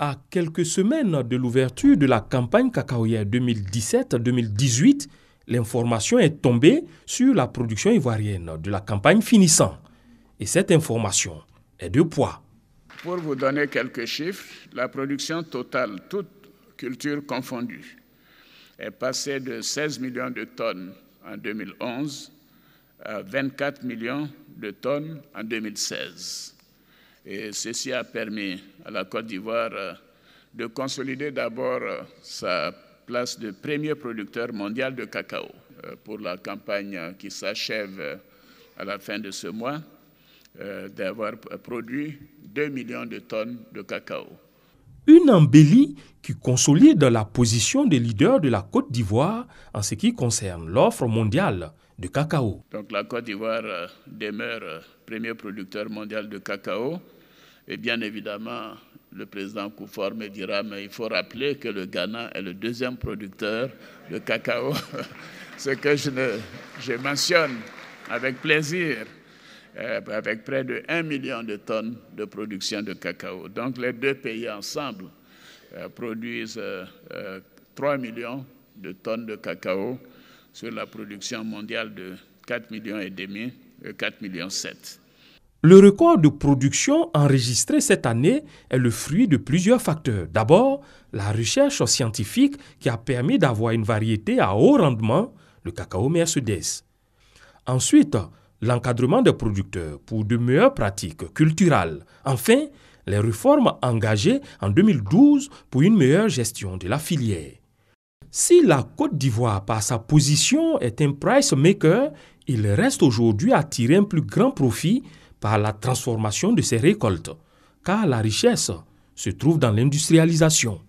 À quelques semaines de l'ouverture de la campagne cacaoyère 2017-2018, l'information est tombée sur la production ivoirienne de la campagne finissant. Et cette information est de poids. Pour vous donner quelques chiffres, la production totale, toutes cultures confondues, est passée de 16 millions de tonnes en 2011 à 24 millions de tonnes en 2016. Et ceci a permis à la Côte d'Ivoire de consolider d'abord sa place de premier producteur mondial de cacao. Pour la campagne qui s'achève à la fin de ce mois, d'avoir produit 2 millions de tonnes de cacao. Une embellie qui consolide la position des leaders de la Côte d'Ivoire en ce qui concerne l'offre mondiale de cacao. Donc la Côte d'Ivoire demeure premier producteur mondial de cacao. Et bien évidemment, le président Kufuor me dira, mais il faut rappeler que le Ghana est le deuxième producteur de cacao, ce que je mentionne avec plaisir, avec près de 1 million de tonnes de production de cacao. Donc les deux pays ensemble produisent 3 millions de tonnes de cacao sur la production mondiale de 4,5 millions et 4,7 millions. Le record de production enregistré cette année est le fruit de plusieurs facteurs. D'abord, la recherche scientifique qui a permis d'avoir une variété à haut rendement, le cacao Mercedes. Ensuite, l'encadrement des producteurs pour de meilleures pratiques culturelles. Enfin, les réformes engagées en 2012 pour une meilleure gestion de la filière. Si la Côte d'Ivoire, par sa position, est un price maker, il reste aujourd'hui à tirer un plus grand profit par la transformation de ses récoltes, car la richesse se trouve dans l'industrialisation.